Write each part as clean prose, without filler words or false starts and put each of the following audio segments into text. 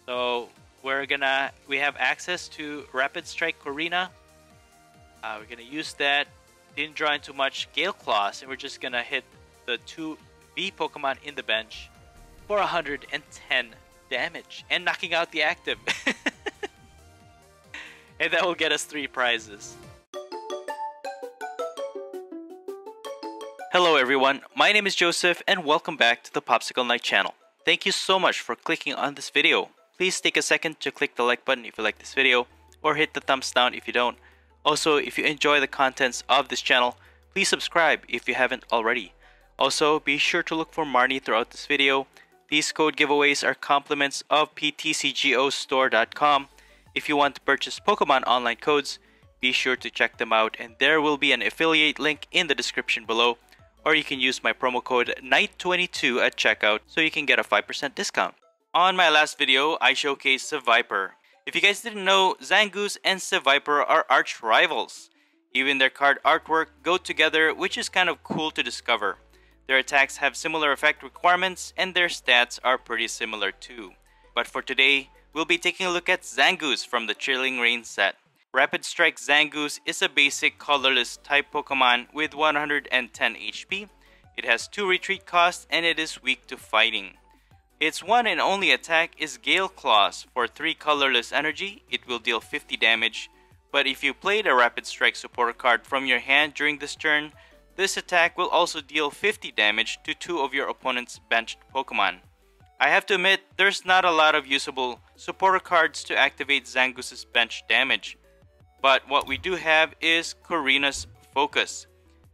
So we have access to Rapid Strike Korrina. We're gonna use that. Didn't draw into much Gale Claws, and we're just gonna hit the 2 V Pokemon in the bench for 110 damage and knocking out the active. And that will get us 3 prizes. Hello everyone, my name is Joseph and welcome back to the Popsicle Knight channel. Thank you so much for clicking on this video. Please take a second to click the like button if you like this video, or hit the thumbs down if you don't. Also, if you enjoy the contents of this channel, please subscribe if you haven't already. Also, be sure to look for Marnie throughout this video. These code giveaways are compliments of ptcgostore.com. If you want to purchase Pokemon online codes, be sure to check them out, and there will be an affiliate link in the description below, or you can use my promo code KNIGHT22 at checkout so you can get a 5% discount. On my last video, I showcased Seviper. If you guys didn't know, Zangoose and Seviper are arch rivals. Even their card artwork go together, which is kind of cool to discover. Their attacks have similar effect requirements, and their stats are pretty similar too. But for today, we'll be taking a look at Zangoose from the Chilling Reign set. Rapid Strike Zangoose is a basic colorless type Pokemon with 110 HP. It has 2 retreat costs and it is weak to fighting. Its one and only attack is Gale Claws. For 3 colorless energy, it will deal 50 damage. But if you played a Rapid Strike supporter card from your hand during this turn, this attack will also deal 50 damage to 2 of your opponent's benched Pokemon. I have to admit, there's not a lot of usable supporter cards to activate Zangoose's bench damage. But what we do have is Korrina's Focus.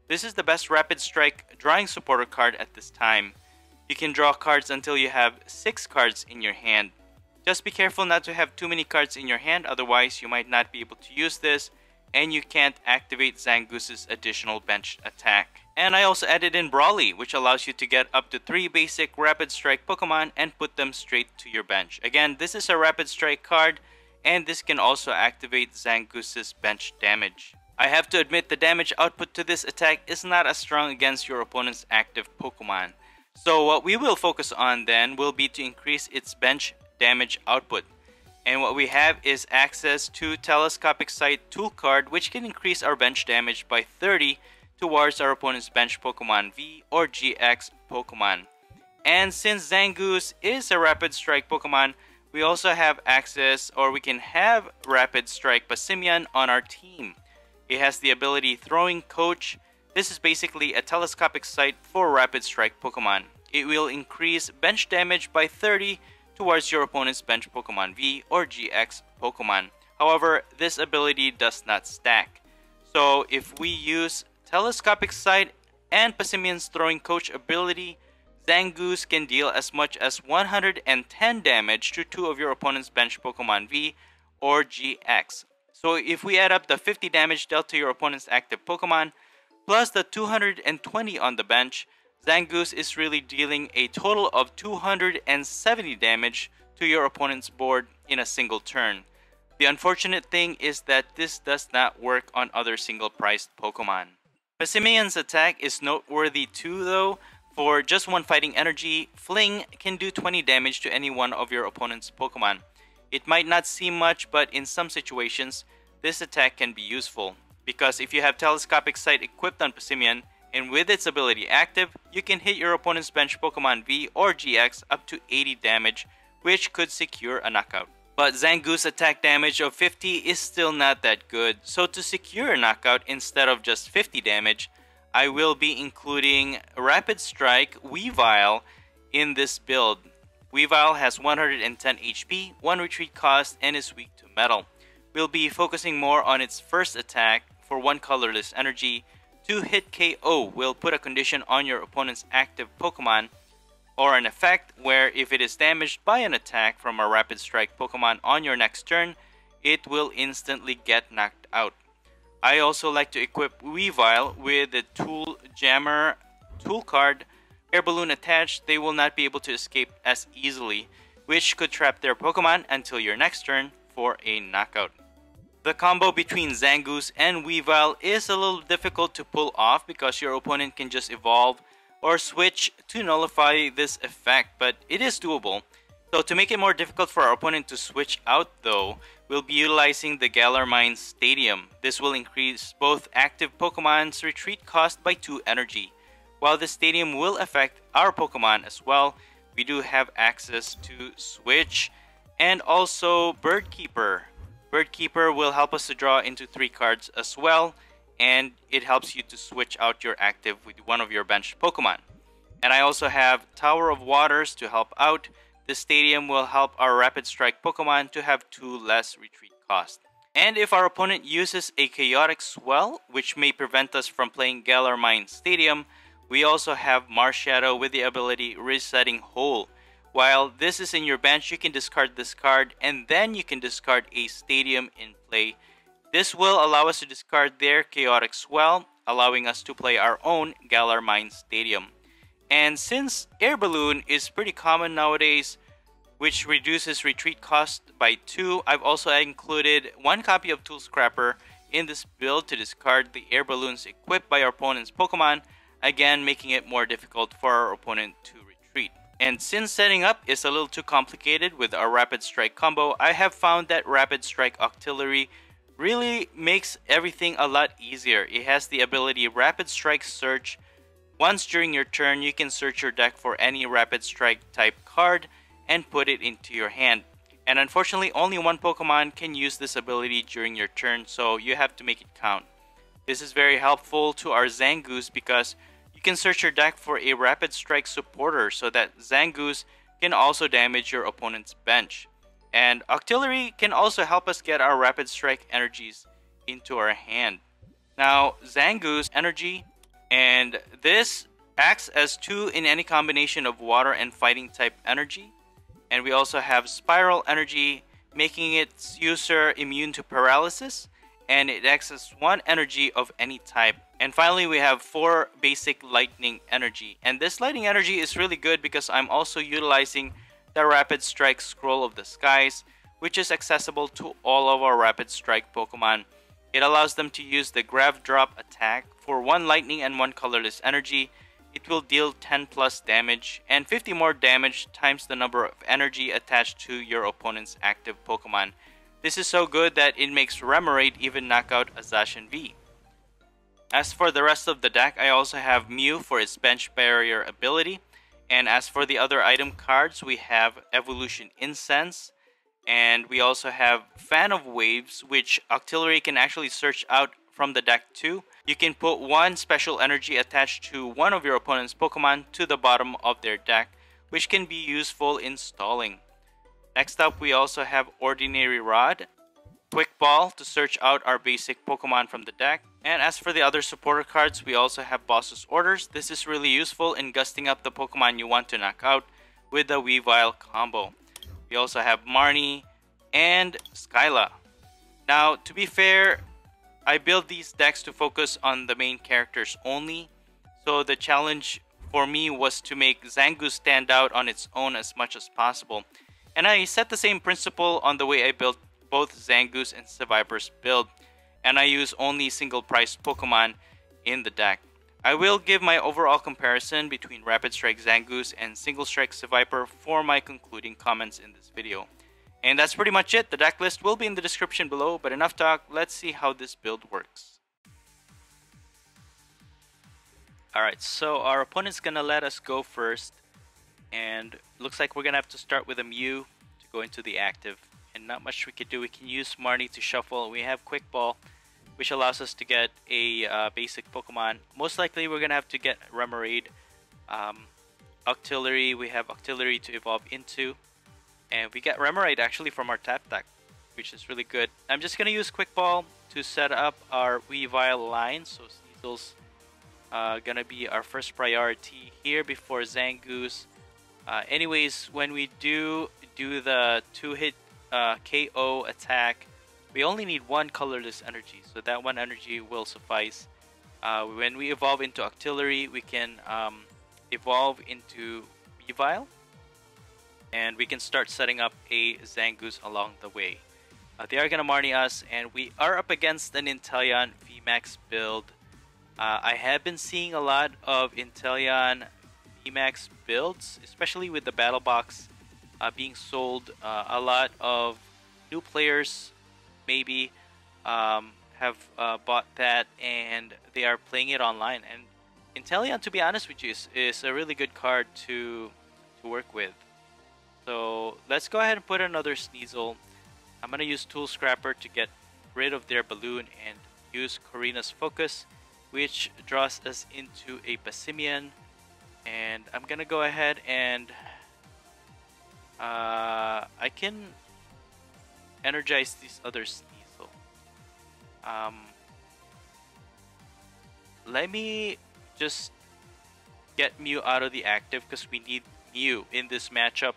This is the best Rapid Strike drawing supporter card at this time. You can draw cards until you have 6 cards in your hand. Just be careful not to have too many cards in your hand, otherwise you might not be able to use this, and you can't activate Zangoose's additional bench attack. And I also added in Brawly, which allows you to get up to 3 basic Rapid Strike Pokemon and put them straight to your bench. Again, this is a Rapid Strike card, and this can also activate Zangoose's bench damage. I have to admit the damage output to this attack is not as strong against your opponent's active Pokemon. So what we will focus on then will be to increase its bench damage output. And what we have is access to Telescopic Sight Tool card, which can increase our bench damage by 30 towards our opponent's bench Pokemon V or GX Pokemon. And since Zangoose is a Rapid Strike Pokemon, we also have access, or we can have Rapid Strike Passimian on our team. It has the ability Throwing Coach. This is basically a telescopic sight for Rapid Strike Pokemon. It will increase bench damage by 30 towards your opponent's bench Pokemon V or GX Pokemon. However, this ability does not stack. So if we use Telescopic Sight and Passimian's Throwing Coach ability, Zangoose can deal as much as 110 damage to 2 of your opponent's bench Pokemon V or GX. So if we add up the 50 damage dealt to your opponent's active Pokemon, plus the 220 on the bench, Zangoose is really dealing a total of 270 damage to your opponent's board in a single turn. The unfortunate thing is that this does not work on other single-priced Pokemon. Passimian's attack is noteworthy too though. For just 1 fighting energy, Fling can do 20 damage to any one of your opponent's Pokemon. It might not seem much, but in some situations, this attack can be useful. Because if you have Telescopic Sight equipped on Passimian, and with its ability active, you can hit your opponent's bench Pokemon V or GX up to 80 damage, which could secure a knockout. But Zangoose attack damage of 50 is still not that good, so to secure a knockout instead of just 50 damage, I will be including Rapid Strike Weavile in this build. Weavile has 110 HP, 1 retreat cost, and is weak to metal. We'll be focusing more on its first attack for 1 colorless energy. 2 hit KO will put a condition on your opponent's active Pokemon, or an effect where if it is damaged by an attack from a Rapid Strike Pokemon on your next turn, it will instantly get knocked out. I also like to equip Weavile with the Tool Jammer tool card. Air balloon attached, they will not be able to escape as easily, which could trap their Pokemon until your next turn for a knockout. The combo between Zangoose and Weavile is a little difficult to pull off because your opponent can just evolve or switch to nullify this effect, but it is doable. So to make it more difficult for our opponent to switch out though, we'll be utilizing the Galar Mines Stadium. This will increase both active Pokemon's retreat cost by 2 energy. While the stadium will affect our Pokemon as well, we do have access to Switch and also Bird Keeper. Bird Keeper will help us to draw into 3 cards as well, and it helps you to switch out your active with one of your benched Pokemon. And I also have Tower of Waters to help out. The stadium will help our Rapid Strike Pokemon to have 2 less retreat cost. And if our opponent uses a Chaotic Swell, which may prevent us from playing Galar Mine Stadium, we also have Marshadow with the ability Resetting Hole. While this is in your bench, you can discard this card and then you can discard a Stadium in play. This will allow us to discard their Chaotic Swell, allowing us to play our own Galar Mine Stadium. And since Air Balloon is pretty common nowadays, which reduces retreat cost by 2, I've also included 1 copy of Tool Scrapper in this build to discard the Air Balloons equipped by our opponent's Pokemon, again making it more difficult for our opponent to retreat. And since setting up is a little too complicated with our Rapid Strike combo, I have found that Rapid Strike Octillery really makes everything a lot easier. It has the ability Rapid Strike Search. Once during your turn, you can search your deck for any Rapid Strike type card and put it into your hand. And unfortunately, only 1 Pokemon can use this ability during your turn, so you have to make it count. This is very helpful to our Zangoose because you can search your deck for a Rapid Strike supporter so that Zangoose can also damage your opponent's bench. And Octillery can also help us get our Rapid Strike energies into our hand. Now, Zangoose energy, and this acts as 2 in any combination of water and fighting type energy. And we also have Spiral energy, making its user immune to paralysis, and it acts as 1 energy of any type. And finally, we have 4 basic lightning energy. And this lightning energy is really good because I'm also utilizing the Rapid Strike Scroll of the Skies, which is accessible to all of our Rapid Strike Pokemon. It allows them to use the Grav Drop attack for 1 lightning and 1 colorless energy. It will deal 10 plus damage and 50 more damage times the number of energy attached to your opponent's active Pokemon. This is so good that it makes Remoraid even knock out a Zacian V. As for the rest of the deck, I also have Mew for its bench barrier ability. And as for the other item cards, we have Evolution Incense. And we also have Fan of Waves, which Octillery can actually search out from the deck too. You can put 1 special energy attached to one of your opponent's Pokemon to the bottom of their deck, which can be useful in stalling. Next up, we also have Ordinary Rod, Quick Ball to search out our basic Pokemon from the deck. And as for the other supporter cards, we also have Boss's Orders. This is really useful in gusting up the Pokemon you want to knock out with the Weavile combo. We also have Marnie and Skyla. Now, to be fair, I build these decks to focus on the main characters only. So the challenge for me was to make Zangoose stand out on its own as much as possible. And I set the same principle on the way I built both Zangoose and Seviper's build. And I use only single priced Pokemon in the deck. I will give my overall comparison between Rapid Strike Zangoose and Single Strike Seviper for my concluding comments in this video. And that's pretty much it. The deck list will be in the description below, but enough talk, let's see how this build works. Alright, so our opponent's gonna let us go first. And looks like we're gonna have to start with a Mew to go into the active. And not much we could do. We can use Marnie to shuffle. We have Quick Ball, which allows us to get a basic Pokemon. Most likely we're gonna have to get Remoraid. Octillery, we have Octillery to evolve into. And we get Remoraid actually from our tap deck, which is really good. I'm just gonna use Quick Ball to set up our Weavile line. So Sneasel's gonna be our first priority here before Zangoose. Anyways, when we do the 2-hit KO attack, we only need 1 colorless energy, so that 1 energy will suffice. When we evolve into Octillery, we can evolve into Weavile, and we can start setting up a Zangoose along the way. They are gonna Marnie us, and we are up against an Inteleon VMAX build. I have been seeing a lot of Inteleon VMAX builds, especially with the Battle Box being sold. A lot of new players maybe have bought that, and they are playing it online. And Inteleon, to be honest with you, is a really good card to work with. So let's go ahead and put another Sneasel. I'm gonna use Tool Scrapper to get rid of their balloon and use Korrina's Focus, which draws us into a Passimian. And I'm gonna go ahead and I can energize these other Sneasel. Let me just get Mew out of the active because we need Mew in this matchup.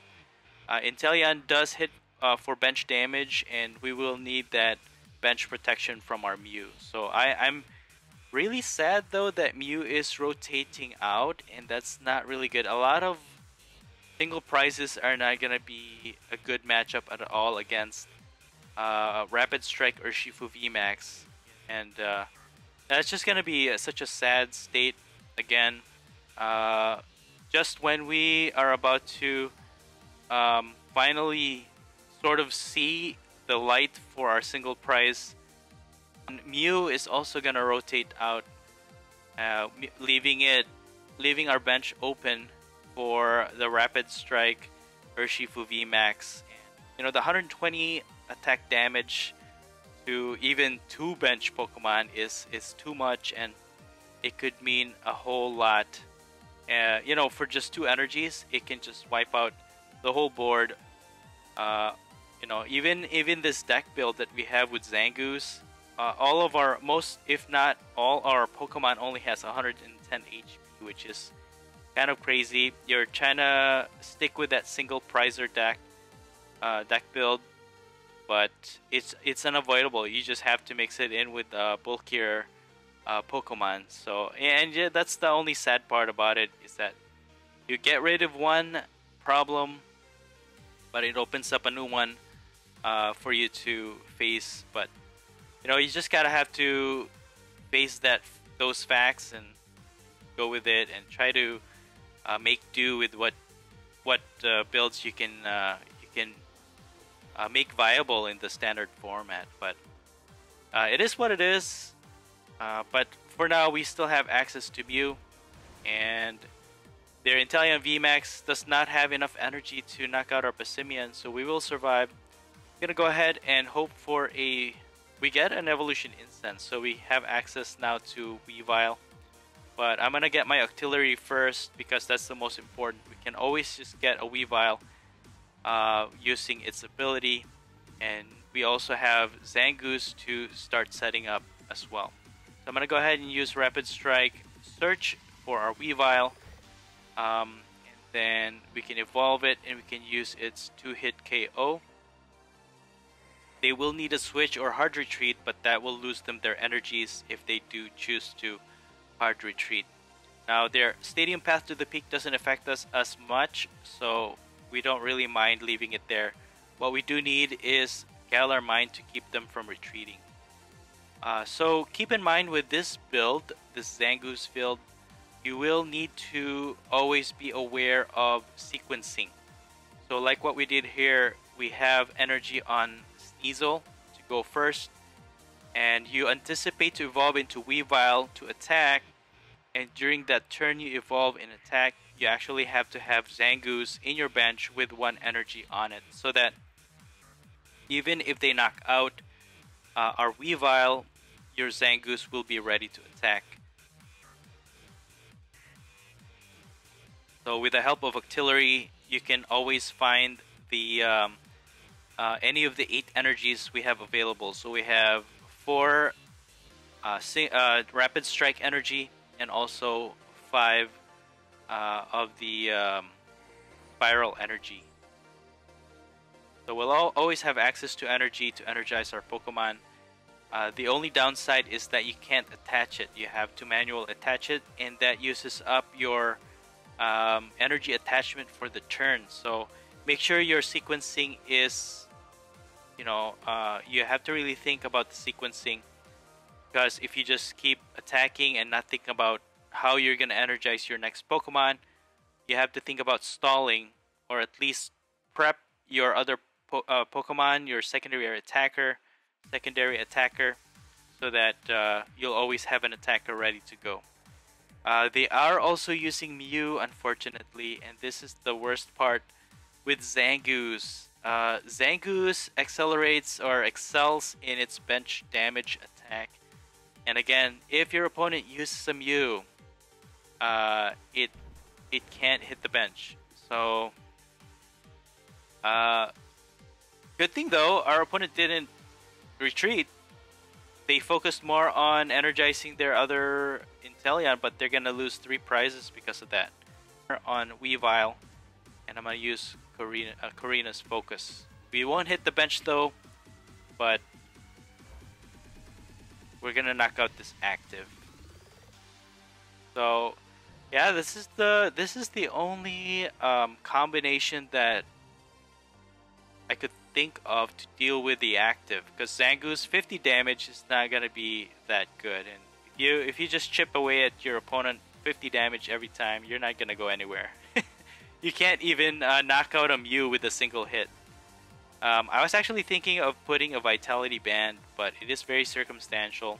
Inteleon does hit for bench damage, and we will need that bench protection from our Mew. So I'm really sad though that Mew is rotating out, and that's not really good. A lot of single prizes are not gonna be a good matchup at all against Rapid Strike Urshifu VMAX, and that's just gonna be such a sad state again. Just when we are about to finally sort of see the light for our single prize, Mew is also gonna rotate out, leaving our bench open for the Rapid Strike Urshifu VMAX. You know, the 120 attack damage to even 2 bench Pokemon is too much, and it could mean a whole lot. You know, for just 2 energies, it can just wipe out the whole board. You know, even this deck build that we have with Zangoose, all of our if not all our Pokemon only has 110 HP, which is kind of crazy. You're trying to stick with that single prizer deck build, but it's unavoidable. You just have to mix it in with bulkier Pokemon. So, and yeah, that's the only sad part about it, is that you get rid of one problem, but it opens up a new one for you to face. But you know, you just gotta have to face those facts and go with it, and try to make do with what builds you can make viable in the standard format. But it is what it is. But for now, we still have access to Mew, and their Inteleon VMAX does not have enough energy to knock out our Passimian, so we will survive. I'm gonna go ahead and hope for we get an evolution instance, so we have access now to Weavile. But I'm gonna get my Octillery first because that's the most important. We can always just get a Weavile using its ability, and we also have Zangoose to start setting up as well. So I'm gonna go ahead and use Rapid Strike, search for our Weavile, and then we can evolve it, and we can use its 2-hit KO. They will need a switch or hard retreat, but that will lose them their energies if they do choose to hard retreat. Now, their Stadium Path to the Peak doesn't affect us as much, so we don't really mind leaving it there. What we do need is Galar Mine to keep them from retreating. So keep in mind with this build, this Zangoose build, you will need to always be aware of sequencing. So like what we did here, we have energy on Sneasel to go first, and you anticipate to evolve into Weavile to attack, and during that turn you evolve and attack, you actually have to have Zangoose in your bench with 1 energy on it, so that even if they knock out our Weavile, your Zangoose will be ready to attack. So with the help of Octillery, you can always find the any of the 8 energies we have available. So we have 4 Rapid Strike energy, and also 5 of the Spiral energy. So we'll always have access to energy to energize our Pokemon. The only downside is that you can't attach it. You have to manual attach it, and that uses up your energy attachment for the turn. So make sure your sequencing is, you know, you have to really think about the sequencing, because if you just keep attacking and not think about how you're going to energize your next Pokemon, you have to think about stalling, or at least prep your other Pokemon, your secondary attacker, so that you'll always have an attacker ready to go. They are also using Mew, unfortunately, and this is the worst part with Zangoose. Zangoose accelerates or excels in its bench damage attack. And again, if your opponent uses a Mew, it can't hit the bench. So, good thing though, our opponent didn't retreat. They focused more on energizing their other Inteleon, but they're gonna lose 3 prizes because of that. On Weavile, and I'm gonna use Korrina's focus. We won't hit the bench though, but we're gonna knock out this active. So yeah, this is the only combination that I could think of to deal with the active, because Zangoose 50 damage is not gonna be that good, and if you just chip away at your opponent 50 damage every time, you're not gonna go anywhere. You can't even knock out a Mew with a single hit. I was actually thinking of putting a Vitality Band, but it is very circumstantial.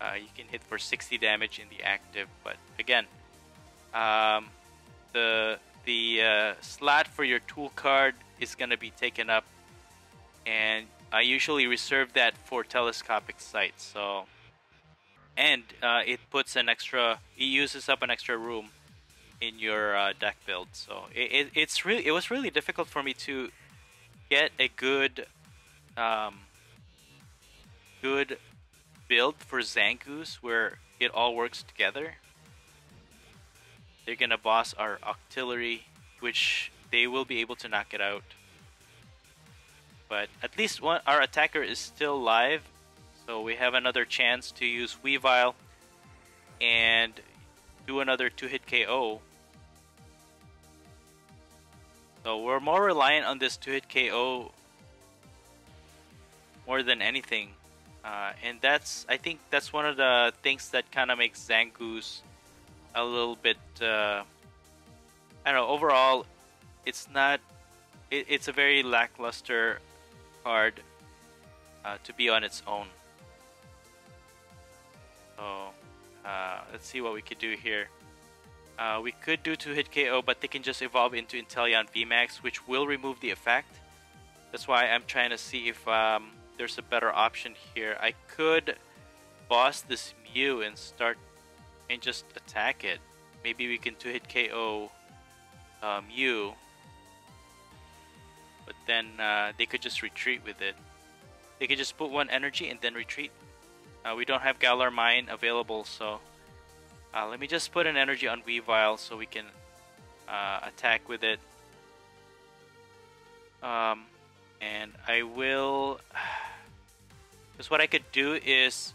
You can hit for 60 damage in the active, but again, the slot for your tool card is gonna be taken up, and I usually reserve that for telescopic sight. So, and it uses up an extra room in your deck build. So it was really difficult for me to get a good build for Zangoose where it all works together. They're gonna boss our Octillery, which they will be able to knock it out. But at least our attacker is still live, so we have another chance to use Weavile and do another 2-hit KO. So we're more reliant on this 2-hit KO more than anything. And I think that's one of the things that kind of makes Zangoose a little bit, I don't know, overall, it's a very lackluster card to be on its own. So, let's see what we could do here. We could do 2-hit KO, but they can just evolve into Inteleon VMAX, which will remove the effect. That's why I'm trying to see if there's a better option here. I could boss this Mew and just attack it. Maybe we can 2-hit KO Mew, but then they could just retreat with it. They could just put 1 energy and then retreat. We don't have Galar Mine available, so let me just put an energy on Weavile so we can attack with it. And I will, because what I could do is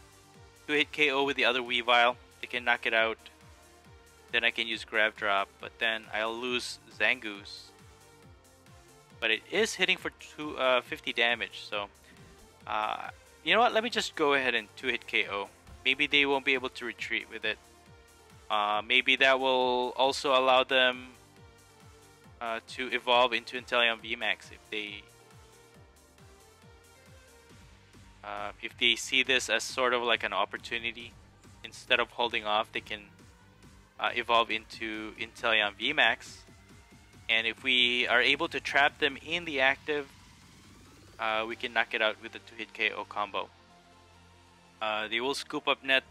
2-hit KO with the other Weavile. They can knock it out. Then I can use Grab Drop, but then I'll lose Zangoose. But it is hitting for 50 damage, so you know what? Let me just go ahead and 2-hit KO. Maybe they won't be able to retreat with it. Maybe that will also allow them to evolve into Inteleon VMAX if they see this as sort of like an opportunity. Instead of holding off, they can evolve into Inteleon VMAX. And if we are able to trap them in the active, we can knock it out with the 2-hit KO combo. They will scoop up net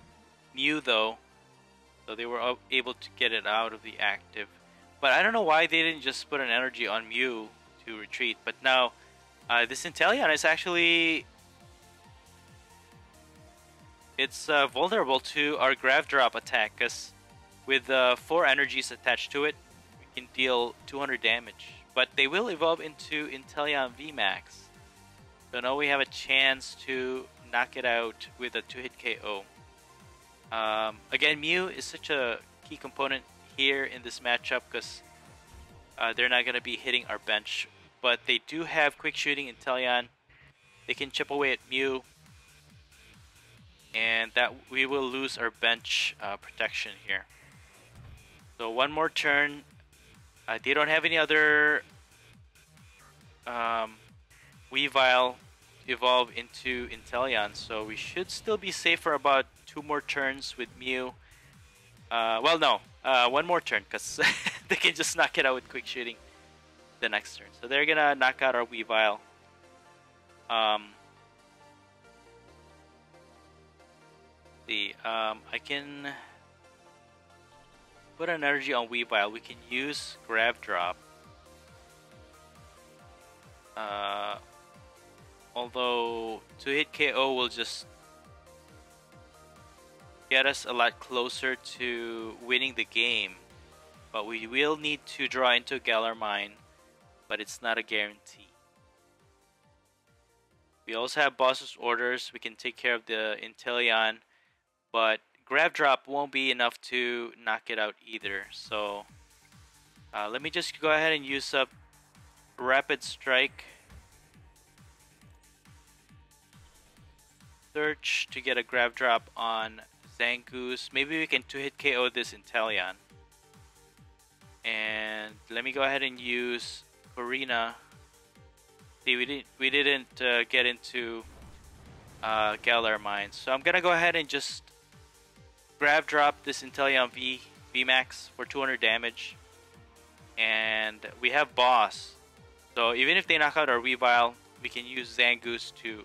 Mew though, so they were able to get it out of the active. But I don't know why they didn't just put an energy on Mew to retreat. But now, this Inteleon is actually... it's vulnerable to our Grab Drop attack, because with 4 energies attached to it, we can deal 200 damage. But they will evolve into Inteleon VMAX. So now we have a chance to knock it out with a 2-hit KO. Again, Mew is such a key component here in this matchup because they're not going to be hitting our bench. But they do have quick shooting Inteleon. They can chip away at Mew. And that we will lose our bench protection here. So one more turn. They don't have any other Weavile evolve into Inteleon, so we should still be safe for about 2 more turns with Mew. Well, no, one more turn, because they can just knock it out with quick shooting the next turn. So they're gonna knock out our Weavile. I can put an energy on Weavile. We can use Grab Drop. Although 2-hit KO will just get us a lot closer to winning the game. But we will need to draw into Galar Mine, but it's not a guarantee. We also have Boss's Orders. We can take care of the Inteleon, but Grab Drop won't be enough to knock it out either. So let me just go ahead and use up Rapid Strike. Search to get a Grab Drop on Zangoose. Maybe we can 2-hit KO this Inteleon. And let me go ahead and use Korrina. See, we didn't get into Galar Mine, so I'm gonna go ahead and just Grab Drop this Inteleon VMAX for 200 damage, and we have Boss. So even if they knock out our Weavile, we can use Zangoose to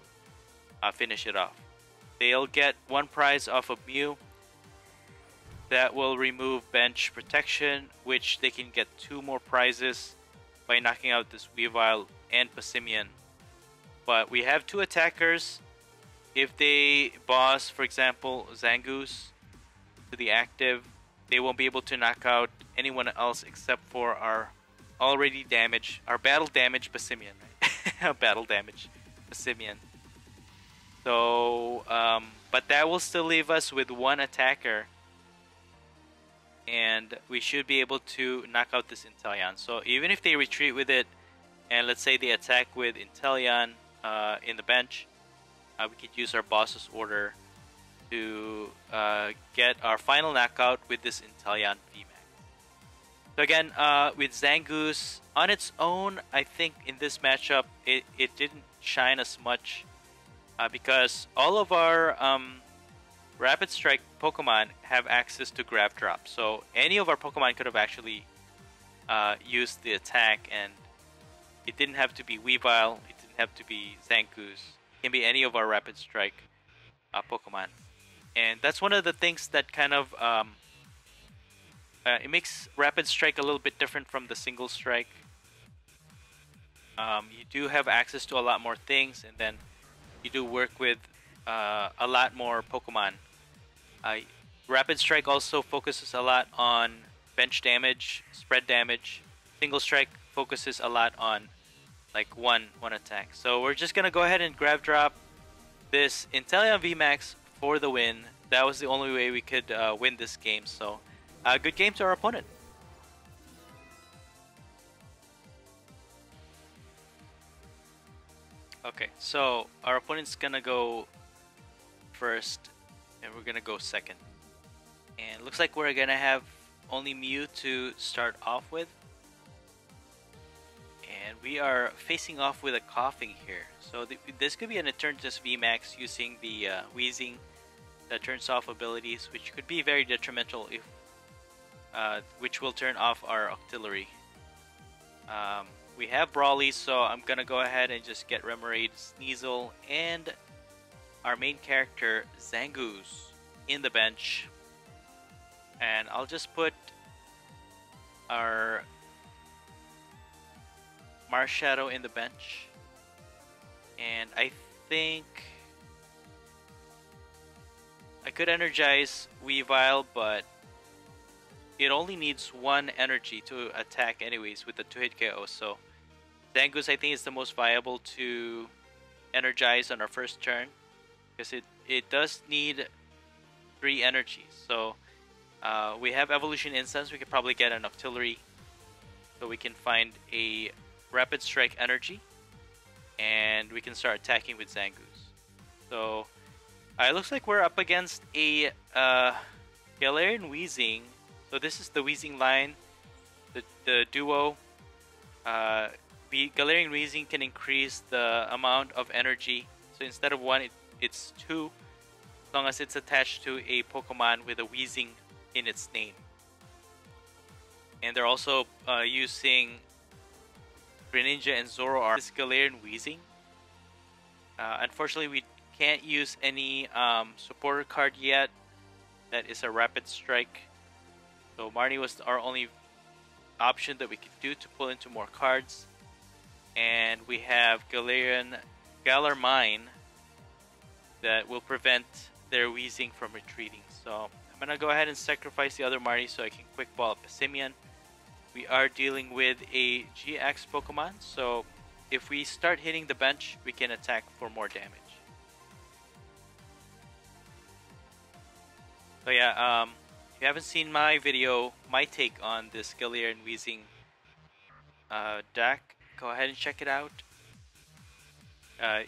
finish it off. They'll get 1 prize off of Mew. That will remove bench protection, which they can get 2 more prizes by knocking out this Weavile and Passimian. But we have 2 attackers. If they boss, for example, Zangoose to the active, they won't be able to knock out anyone else except for our already damaged, our battle damage Passimian, right? Battle damage Passimian. So, but that will still leave us with 1 attacker, and we should be able to knock out this Inteleon. So even if they retreat with it, and let's say they attack with Inteleon in the bench, we could use our Boss's Order to get our final knockout with this Inteleon VMAX. So again, with Zangoose on its own, I think in this matchup it didn't shine as much because all of our Rapid Strike Pokemon have access to Grab Drop. So any of our Pokemon could have actually used the attack, and it didn't have to be Weavile, it didn't have to be Zangoose. It can be any of our Rapid Strike Pokemon. And that's one of the things that kind of it makes Rapid Strike a little bit different from the Single Strike. You do have access to a lot more things, and then you do work with a lot more Pokemon. Rapid Strike also focuses a lot on bench damage, spread damage. Single Strike focuses a lot on like one attack. So we're just gonna go ahead and Grab Drop this Inteleon VMAX for the win. That was the only way we could win this game. So good game to our opponent. Okay, so our opponent's gonna go first, and we're gonna go second. And looks like we're gonna have only Mew to start off with. And we are facing off with a Coughing here. So this could be an Eternatus VMAX using the Wheezing that turns off abilities, which could be very detrimental if which will turn off our Octillery. We have Brawly, so I'm gonna go ahead and just get Remoraid, Sneasel, and our main character Zangoose in the bench. And I'll just put our Marshadow in the bench. And I think I could energize Weavile, but it only needs 1 energy to attack anyways with the 2-hit KO. So Zangoose, I think, is the most viable to energize on our first turn, because it does need 3 energies. So we have Evolution Instance. We could probably get an Octillery, so we can find a Rapid Strike energy, and we can start attacking with Zangoose. So it looks like we're up against a Galarian Weezing. So this is the Weezing line, the duo. Galarian Weezing can increase the amount of energy. So instead of 1, it's 2, as long as it's attached to a Pokemon with a Weezing in its name. And they're also using Greninja and Zoroark. This Galarian Weezing. Unfortunately, we can't use any supporter card yet. That is a Rapid Strike. So Marnie was our only option that we could do to pull into more cards. And we have Galar Mine that will prevent their Weezing from retreating. So I'm going to go ahead and sacrifice the other Marnie so I can quick ball up Passimian. We are dealing with a GX Pokemon, so if we start hitting the bench, we can attack for more damage. So yeah, if you haven't seen my video, my take on this Galarian Weezing deck, go ahead and check it out.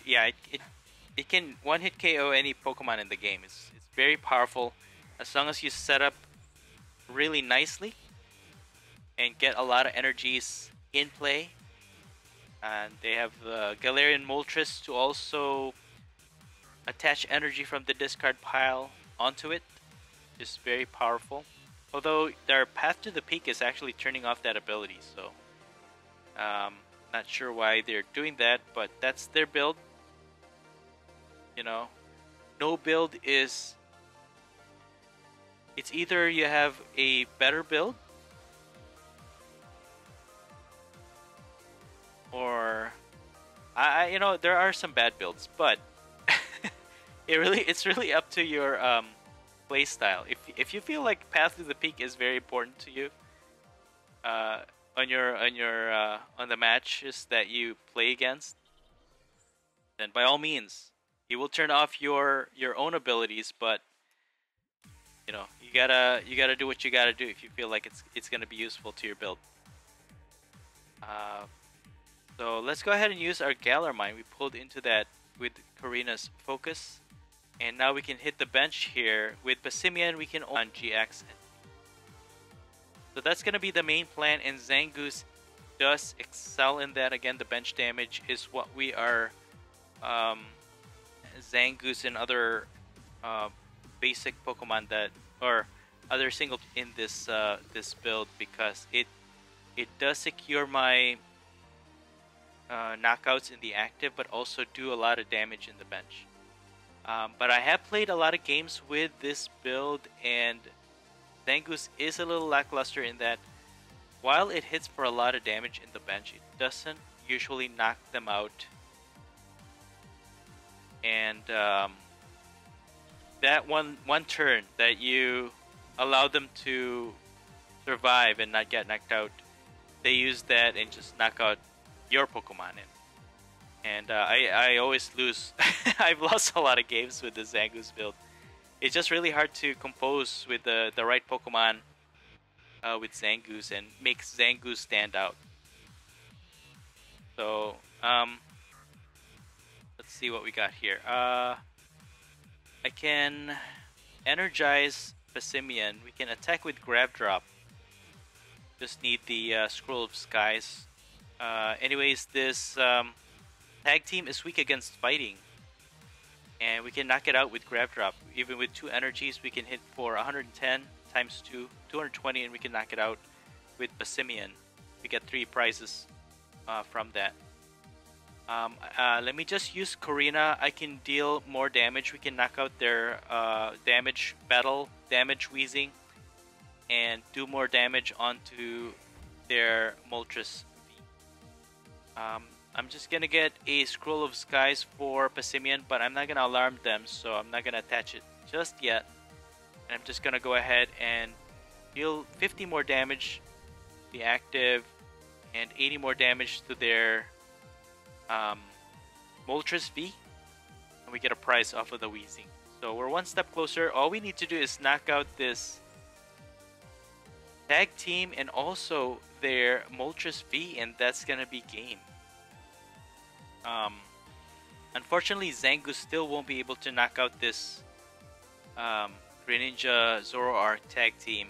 Yeah, it can one-hit KO any Pokemon in the game. It's very powerful as long as you set up really nicely and get a lot of energies in play. And they have the Galarian Moltres to also attach energy from the discard pile onto it. Just very powerful. Although their Path to the Peak is actually turning off that ability, so not sure why they're doing that, but that's their build. You know, no build is... It's either you have a better build or you know, there are some bad builds, but it's really up to your play style. If you feel like Path to the Peak is very important to you on the matches that you play against, then by all means you will turn off your own abilities, but you know, you gotta do what you gotta do if you feel like it's gonna be useful to your build. So let's go ahead and use our Galar Mine. We pulled into that with Karina's Focus. And now we can hit the bench here. With Passimian, we can on GX. So that's going to be the main plan, and Zangoose does excel in that. Again, the bench damage is what we are... Zangoose and other basic Pokemon that... or other single in this this build, because it does secure my knockouts in the active, but also do a lot of damage in the bench. But I have played a lot of games with this build, and Zangoose is a little lackluster in that while it hits for a lot of damage in the bench, it doesn't usually knock them out. And that one turn that you allow them to survive and not get knocked out, they use that and just knock out your Pokemon in. And I always lose. I've lost a lot of games with the Zangoose build. It's just really hard to compose with the right Pokemon with Zangoose and make Zangoose stand out. So let's see what we got here. I can energize Passimian. We can attack with Grab Drop. Just need the Scroll of Skies. Anyways, this tag team is weak against fighting, and we can knock it out with Grab Drop. Even with 2 energies, we can hit for 110 times 2, 220, and we can knock it out with Passimian. We get 3 prizes from that. Let me just use Karina. I can deal more damage. We can knock out their damage Weezing, and do more damage onto their Moltres V. I'm just gonna get a Scroll of Skies for Passimian, but I'm not gonna alarm them, so I'm not gonna attach it just yet. And I'm just gonna go ahead and deal 50 more damage to the active, and 80 more damage to their Moltres V, and we get a prize off of the Weezing. So we're one step closer. All we need to do is knock out this tag team and also their Moltres V, and that's gonna be game. Unfortunately, Zangoose still won't be able to knock out this Greninja Zoroark tag team,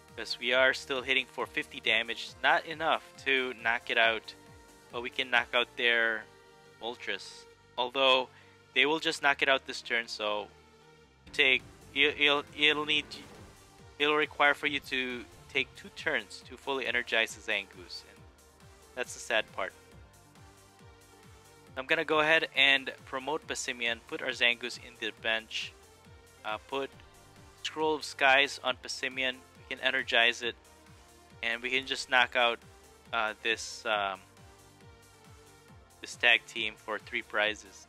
because we are still hitting for 50 damage. Not enough to knock it out but we can knock out their Moltres. Although they will just knock it out this turn, so it'll require for you to take 2 turns to fully energize the Zangoose, and that's the sad part. I'm gonna go ahead and promote Passimian, put our Zangoose in the bench, put Scroll of Skies on Passimian. We can energize it, and we can just knock out this tag team for 3 prizes.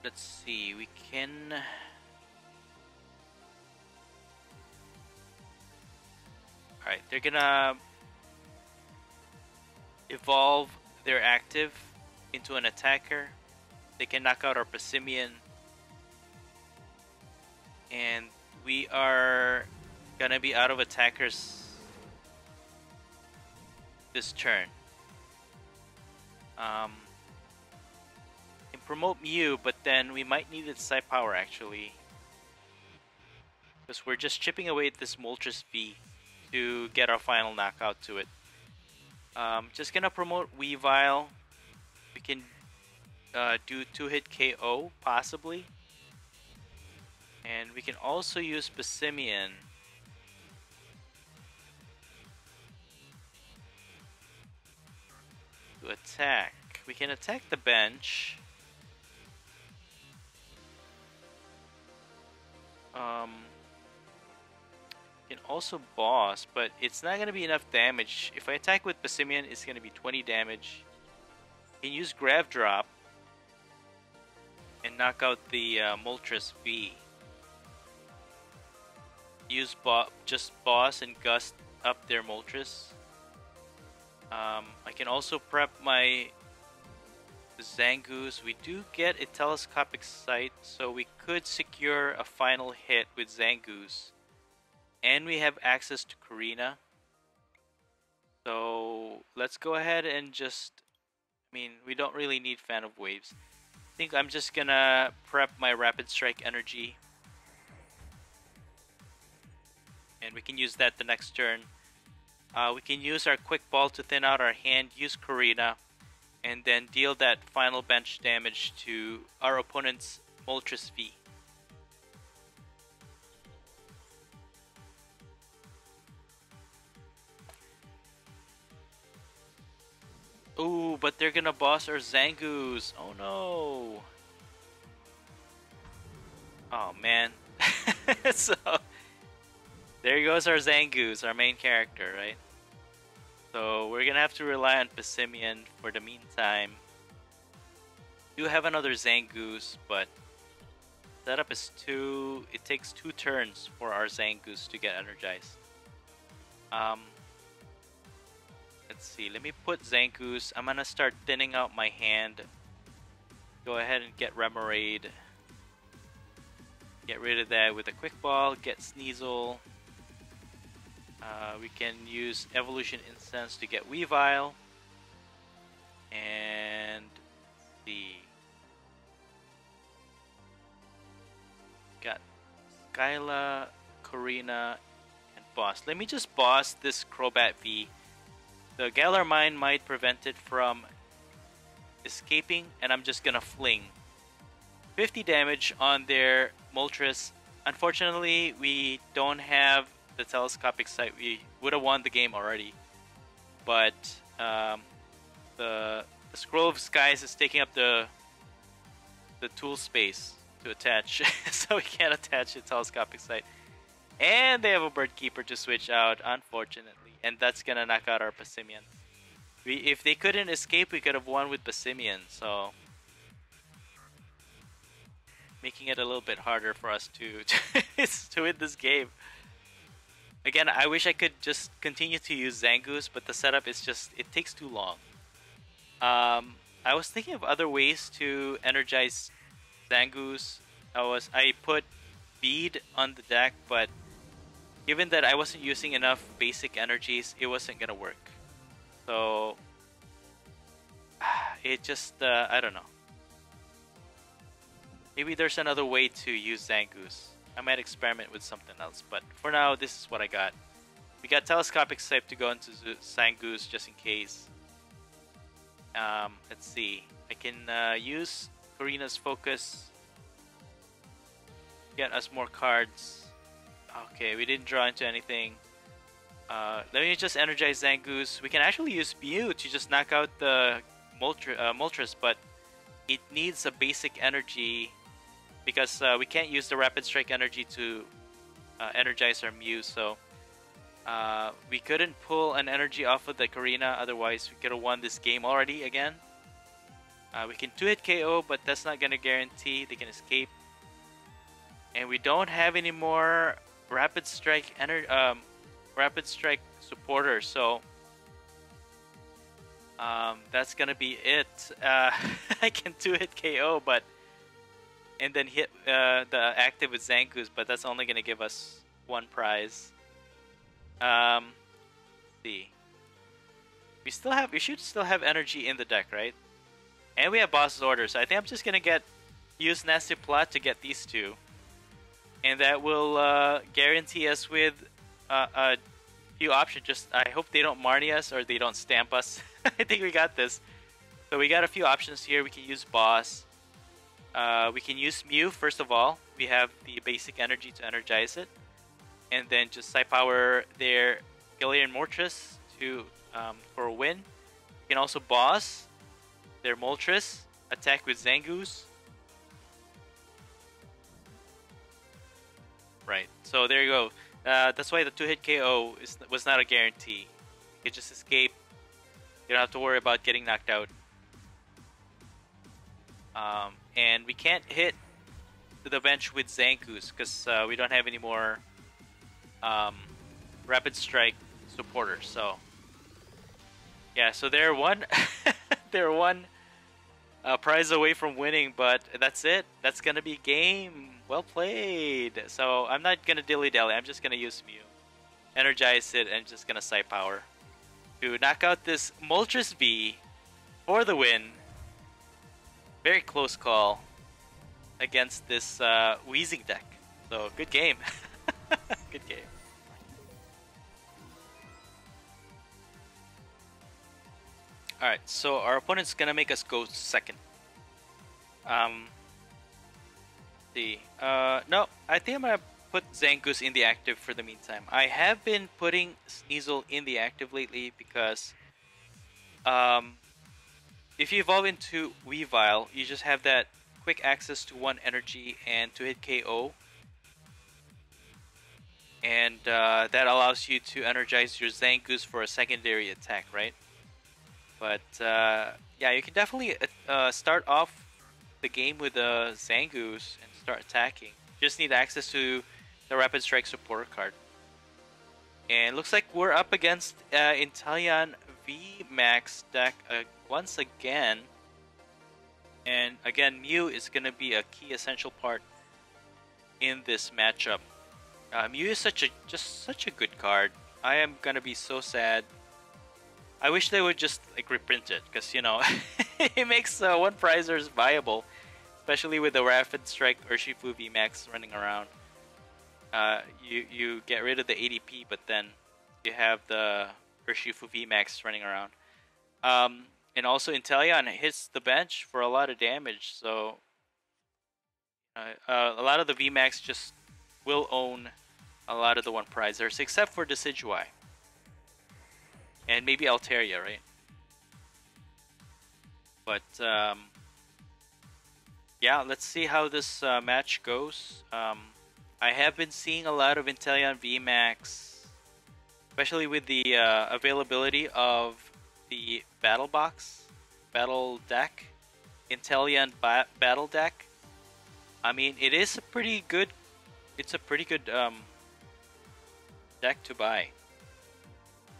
Let's see, we can... Alright, they're gonna evolve their active into an attacker. They can knock out our Passimian. And we are gonna be out of attackers this turn. Can promote Mew, but then we might need its Psi Power actually, because we're just chipping away at this Moltres V to get our final knockout to it. Just gonna promote Weavile. We can do 2-hit KO possibly, and we can also use Passimian to attack. We can attack the bench. Can also boss, but it's not gonna be enough damage. If I attack with Passimian, it's gonna be 20 damage. You can use Grav Drop and knock out the Moltres V. Use just boss and gust up their Moltres. I can also prep my Zangoose. We do get a telescopic sight, so we could secure a final hit with Zangoose. And we have access to Korrina. So let's go ahead and just... I mean, we don't really need Fan of Waves. I think I'm just gonna prep my Rapid Strike energy. And we can use that the next turn. We can use our Quick Ball to thin out our hand, use Korrina, and then deal that final bench damage to our opponent's Moltres V. Ooh, but they're gonna boss our Zangoose. Oh no. Oh man. So there goes our Zangoose, our main character, right? So we're gonna have to rely on Passimian for the meantime. We do have another Zangoose, but setup is it takes 2 turns for our Zangoose to get energized. Let's see, let me put Zangoose. I'm gonna start thinning out my hand. Go ahead and get Remoraid. Get rid of that with a Quick Ball, get Sneasel. We can use Evolution Incense to get Weavile. And let's see. Got Skyla, Korrina, and Boss. Let me just boss this Crobat V. The Galar Mine might prevent it from escaping, and I'm just gonna fling 50 damage on their Moltres. Unfortunately, we don't have the telescopic sight. We would have won the game already, but the Scroll of Skies is taking up the tool space to attach, so we can't attach the telescopic sight. And they have a Bird Keeper to switch out, unfortunately, and that's gonna knock out our Passimian. If they couldn't escape, we could have won with Passimian, so making it a little bit harder for us to win this game. Again, I wish I could just continue to use Zangoose, but the setup is just, it takes too long. I was thinking of other ways to energize Zangoose. I put Bead on the deck, but given that I wasn't using enough basic energies, it wasn't gonna work. So it just, I don't know. Maybe there's another way to use Zangoose. I might experiment with something else, but for now, this is what I got. We got telescopic sight to go into Zangoose just in case. Let's see. I can use Korrina's focus. Get us more cards. Okay, we didn't draw into anything. Let me just energize Zangoose. We can actually use Mew to just knock out the Moltres, but it needs a basic energy because we can't use the Rapid Strike energy to energize our Mew, so we couldn't pull an energy off of the Korrina, otherwise we could have won this game already again. We can 2-hit KO, but that's not going to guarantee they can escape. And we don't have any more Rapid Strike supporters, so that's gonna be it. I can 2-hit KO, but and then hit the active with Zangoose, but that's only gonna give us one prize. Let's see, we should still have energy in the deck, right? And we have Boss's Order, so I think I'm just gonna use Nasty Plot to get these two, and that will guarantee us with a few options. Just I hope they don't Marnie us or they don't stamp us. I think we got this. So we got a few options here. We can use Boss. We can use Mew first of all. We have the basic energy to energize it, and then just Psy Power their Galarian Moltres to for a win. We can also Boss their Moltres, attack with Zangoose. Right. So there you go. That's why the 2-hit KO was not a guarantee. You could just escape. You don't have to worry about getting knocked out. And we can't hit the bench with Zangoose because we don't have any more Rapid Strike supporters. So yeah, so they're one they're one prize away from winning, but that's it. That's gonna be game. Well played. So I'm not gonna dilly-dally. I'm just gonna use Mew, energize it, and just gonna Psy Power to knock out this Moltres V for the win. Very close call against this Weezing deck. So good game. Good game. Alright, so our opponent's gonna make us go second. No, I think I'm gonna put Zangoose in the active for the meantime. I have been putting Sneasel in the active lately because if you evolve into Weavile, you just have that quick access to 1 energy and 2-hit KO. And that allows you to energize your Zangoose for a secondary attack, right? But yeah, you can definitely start off the game with a Zangoose and start attacking. Just need access to the Rapid Strike support card. And looks like we're up against Inteleon VMAX deck once again. And again, Mew is going to be a key essential part in this matchup. Mew is just such a good card. I am going to be so sad. I wish they would just like reprint it, because you know it makes one prizers viable, especially with the Rapid Strike Urshifu VMAX running around. You get rid of the ADP, but then you have the Urshifu VMAX running around. And also Inteleon hits the bench for a lot of damage, so a lot of the VMAX just will own a lot of the 1 prizers, except for Decidueye. And maybe Altaria, right? But yeah, let's see how this match goes. I have been seeing a lot of Inteleon VMAX, especially with the availability of the battle deck, Inteleon battle deck. I mean, it is a pretty good. It's a pretty good deck to buy.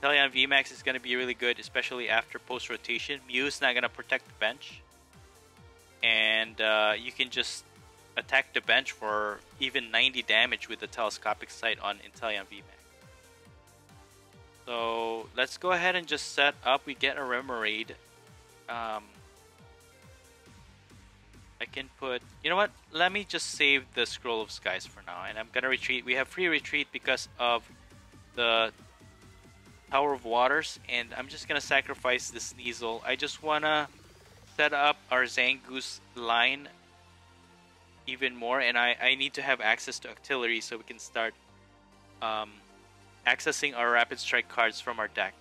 Inteleon VMAX is going to be really good, especially after post rotation. Mew is not going to protect the bench, and you can just attack the bench for even 90 damage with the telescopic sight on Inteleon VMAX. So let's go ahead and just set up. We get a Remoraid. I can put, you know what? Let me just save the Scroll of Skies for now, and I'm gonna retreat. We have free retreat because of the Tower of Waters, and I'm just gonna sacrifice the Sneasel. I just wanna set up our Zangoose line even more, and I need to have access to artillery so we can start accessing our Rapid Strike cards from our deck.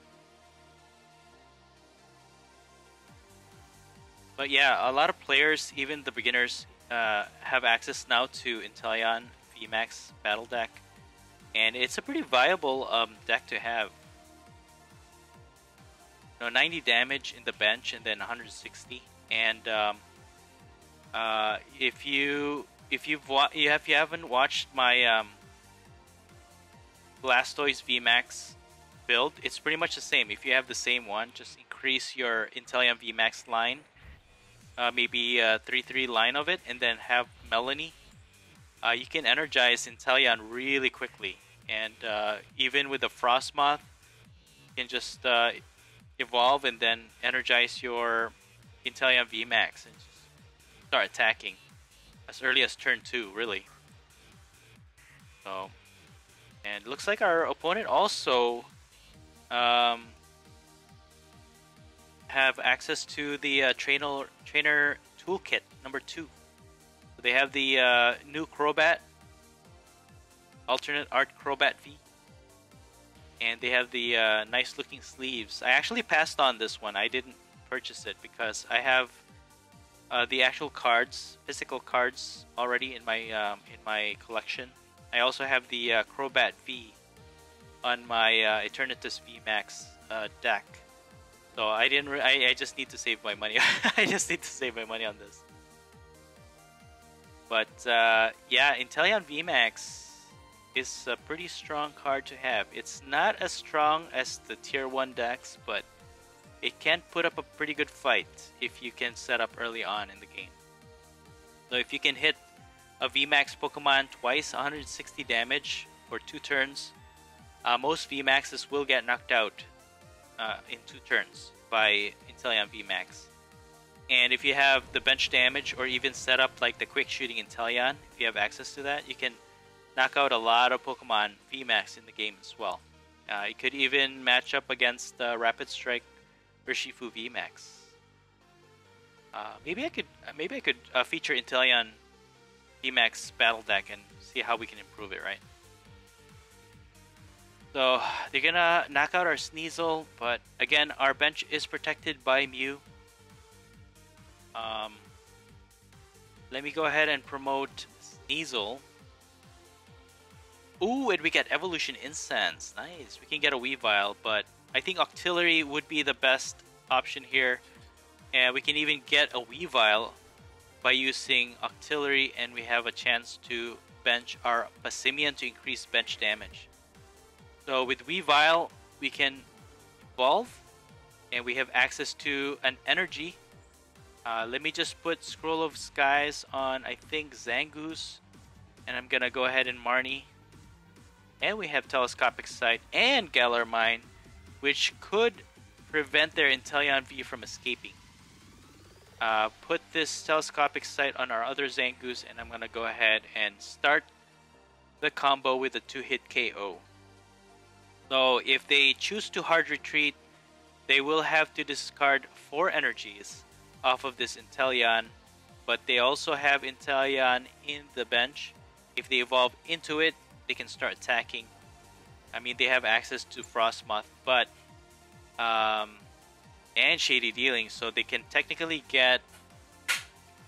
But yeah, a lot of players, even the beginners, have access now to Inteleon VMAX Battle Deck, and it's a pretty viable deck to have. 90 damage in the bench and then 160. And if you haven't watched my Blastoise VMAX build, it's pretty much the same. If you have the same one, just increase your Inteleon VMAX line, maybe 3/3 line of it, and then have Melanie. You can energize Inteleon really quickly, and even with the Frostmoth, you can just evolve and then energize your Inteleon VMAX and just start attacking as early as turn 2, really. So, and it looks like our opponent also have access to the trainer toolkit number 2. So they have the new Crobat, alternate art Crobat V. And they have the nice looking sleeves. I actually passed on this one. I didn't purchase it because I have the actual cards, physical cards, already in my collection. I also have the Crobat V on my Eternatus VMAX deck. So I didn't. I just need to save my money. I just need to save my money on this. But yeah, Inteleon VMAX is a pretty strong card to have. It's not as strong as the tier 1 decks, but it can put up a pretty good fight if you can set up early on in the game. So if you can hit a VMAX Pokemon twice, 160 damage for 2 turns, most VMAXs will get knocked out in 2 turns by Inteleon VMAX. And if you have the bench damage or even set up like the quick shooting Inteleon, if you have access to that, you can knock out a lot of Pokemon VMAX in the game as well. It could even match up against Rapid Strike Urshifu VMAX. Maybe I could feature Inteleon VMAX Battle Deck and see how we can improve it, right? So they're gonna knock out our Sneasel, but again, our bench is protected by Mew. Let me go ahead and promote Sneasel. Ooh, and we get Evolution Incense. Nice. We can get a Weavile, but I think Octillery would be the best option here. And we can even get a Weavile by using Octillery, and we have a chance to bench our Passimian to increase bench damage. So with Weavile, we can evolve, and we have access to an energy. Let me just put Scroll of Skies on, I think, Zangoose. And I'm gonna go ahead and Marnie. And we have Telescopic Sight and Galar Mine, which could prevent their Inteleon V from escaping. Put this Telescopic Sight on our other Zangoose, and I'm gonna go ahead and start the combo with a 2-hit KO. So if they choose to hard retreat, they will have to discard 4 energies off of this Inteleon, but they also have Inteleon in the bench. If they evolve into it, they can start attacking. I mean, they have access to Frostmoth, but and Shady Dealing, so they can technically get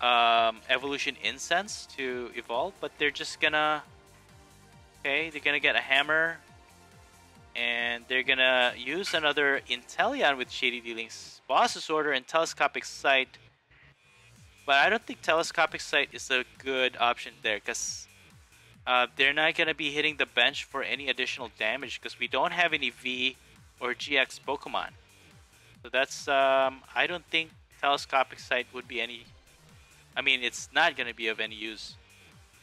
Evolution Incense to evolve, but they're just gonna they're gonna get a Hammer, and they're gonna use another Inteleon with Shady Dealings, Boss's Order, and Telescopic Sight. But I don't think Telescopic Sight is a good option there, because they're not going to be hitting the bench for any additional damage because we don't have any V or GX Pokemon. So that's, I don't think Telescopic Sight would be any, I mean, it's not going to be of any use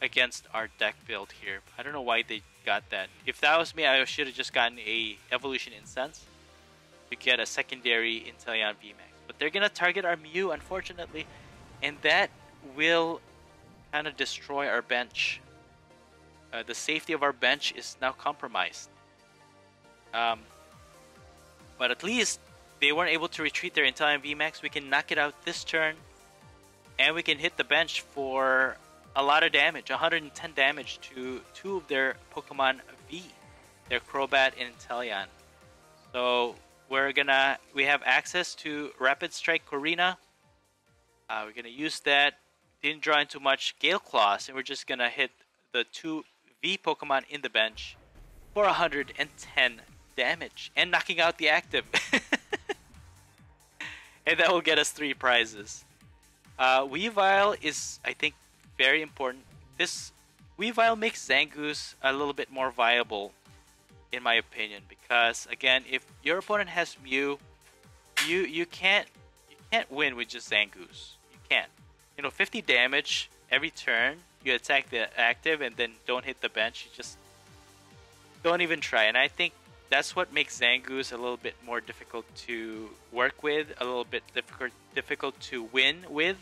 against our deck build here. I don't know why they got that. If that was me, I should have just gotten a Evolution Incense to get a secondary Inteleon VMAX. But they're going to target our Mew, unfortunately, and that will kind of destroy our bench. The safety of our bench is now compromised. But at least they weren't able to retreat their Inteleon VMAX. We can knock it out this turn. And we can hit the bench for a lot of damage. 110 damage to 2 of their Pokemon V. Their Crobat and Inteleon. So we have access to Rapid Strike Korrina. We're gonna use that. Didn't draw into much Gale Claws, and we're just gonna hit the 2 V Pokemon in the bench for 110 damage and knocking out the active. And that will get us 3 prizes. Weavile is, I think, very important. This Weavile makes Zangoose a little bit more viable, in my opinion, because again, if your opponent has Mew, you can't win with just Zangoose. You can't. 50 damage every turn. You attack the active and then don't hit the bench. You just don't even try. And I think that's what makes Zangoose a little bit more difficult to work with, a little bit difficult to win with.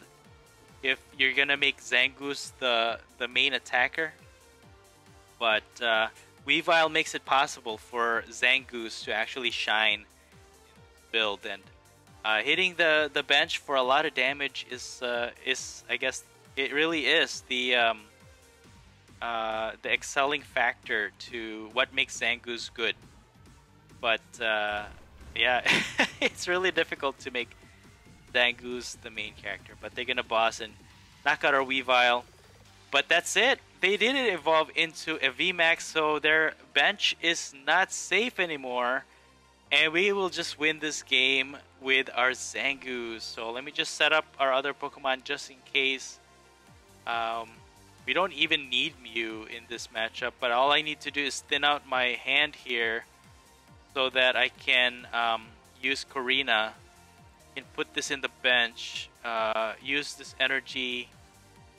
If you're gonna make Zangoose the main attacker, but Weavile makes it possible for Zangoose to actually shine in this build, and hitting the bench for a lot of damage is I guess it really is the excelling factor to what makes Zangoose good. But yeah, it's really difficult to make Zangoose the main character. But they're gonna boss and knock out our Weavile. But that's it. They didn't evolve into a VMAX, so their bench is not safe anymore. And we will just win this game with our Zangoose. So let me just set up our other Pokemon just in case. We don't even need Mew in this matchup, but all I need to do is thin out my hand here so that I can use Korrina. Can put this in the bench, use this energy,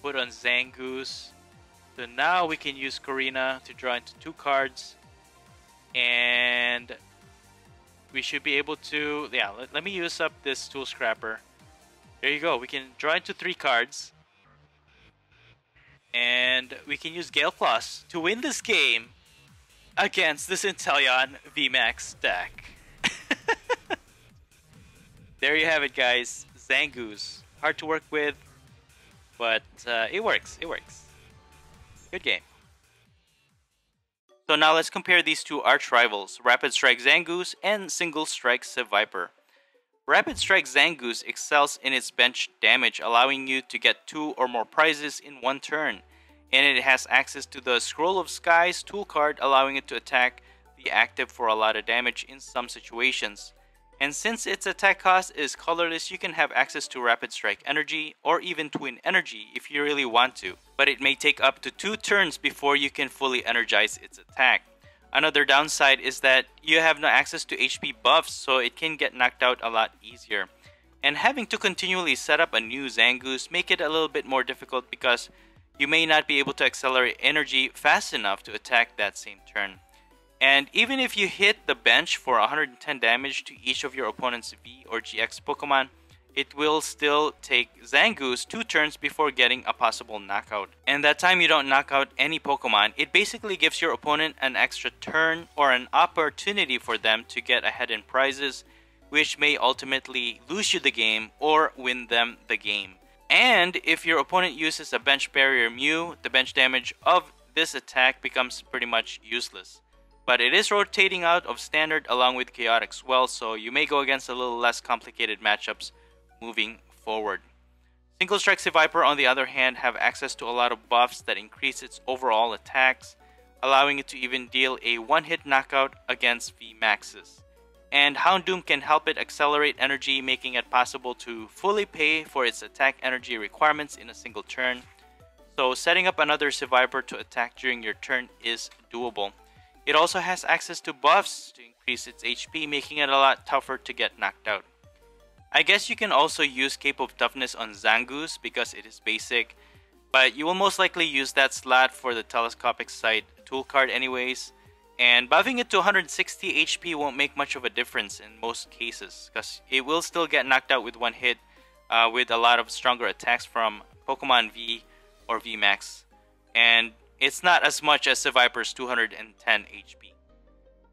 put on Zangoose. So now we can use Korrina to draw into 2 cards, and we should be able to, yeah, let me use up this Tool Scrapper. There you go, we can draw into 3 cards, and we can use Gale Claws to win this game against this Inteleon VMAX deck. There you have it, guys. Zangoose. Hard to work with, but it works. It works. Good game. So now let's compare these two arch rivals, Rapid Strike Zangoose and Single Strike Seviper. Rapid Strike Zangoose excels in its bench damage, allowing you to get 2 or more prizes in 1 turn. And it has access to the Scroll of Skies tool card, allowing it to attack the active for a lot of damage in some situations. And since its attack cost is colorless, you can have access to Rapid Strike Energy or even Twin Energy if you really want to. But it may take up to 2 turns before you can fully energize its attack. Another downside is that you have no access to HP buffs, so it can get knocked out a lot easier. And having to continually set up a new Zangoose make it a little bit more difficult because you may not be able to accelerate energy fast enough to attack that same turn. And even if you hit the bench for 110 damage to each of your opponent's V or GX Pokemon, it will still take Zangoose 2 turns before getting a possible knockout. And that time you don't knock out any Pokemon, it basically gives your opponent an extra turn or an opportunity for them to get ahead in prizes, which may ultimately lose you the game or win them the game. And if your opponent uses a bench barrier Mew, the bench damage of this attack becomes pretty much useless. But it is rotating out of standard along with chaotic swell, so you may go against a little less complicated matchups moving forward. Single Strike Seviper, on the other hand, have access to a lot of buffs that increase its overall attacks, allowing it to even deal a one-hit knockout against VMAXs. And Houndoom can help it accelerate energy, making it possible to fully pay for its attack energy requirements in a single turn. So setting up another Seviper to attack during your turn is doable. It also has access to buffs to increase its HP, making it a lot tougher to get knocked out. I guess you can also use Cape of Toughness on Zangoose because it is basic, but you will most likely use that slot for the Telescopic Sight tool card anyways, and buffing it to 160 HP won't make much of a difference in most cases because it will still get knocked out with 1 hit with a lot of stronger attacks from Pokemon V or VMAX, and it's not as much as Seviper's 210 HP.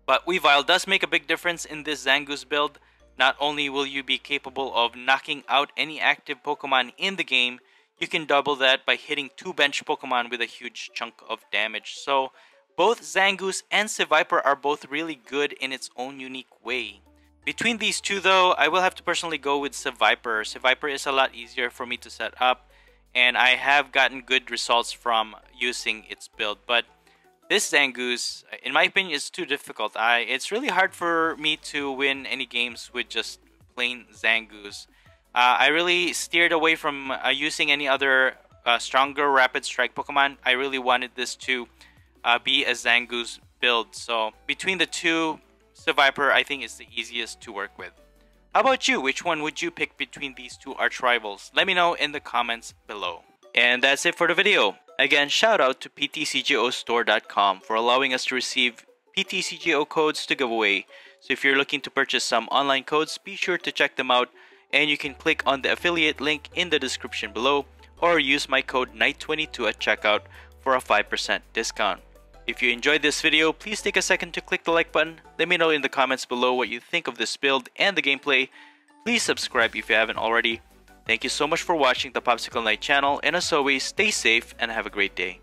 But Weavile does make a big difference in this Zangoose build. Not only will you be capable of knocking out any active Pokemon in the game, you can double that by hitting 2 bench Pokemon with a huge chunk of damage. So both Zangoose and Seviper are both really good in its own unique way. Between these two though, I will have to personally go with Seviper. Seviper is a lot easier for me to set up, and I have gotten good results from using its build. But this Zangoose, in my opinion, is too difficult. It's really hard for me to win any games with just plain Zangoose. I really steered away from using any other stronger Rapid Strike Pokemon. I really wanted this to be a Zangoose build. So between the two, Seviper I think is the easiest to work with. How about you? Which one would you pick between these two arch rivals? Let me know in the comments below. And that's it for the video. Again, shout out to PTCGOstore.com for allowing us to receive PTCGO codes to give away. So if you're looking to purchase some online codes, be sure to check them out, and you can click on the affiliate link in the description below or use my code NIGHT22 at checkout for a 5% discount. If you enjoyed this video, please take a second to click the like button. Let me know in the comments below what you think of this build and the gameplay. Please subscribe if you haven't already. Thank you so much for watching the Popsicle Knight channel, and as always, stay safe and have a great day.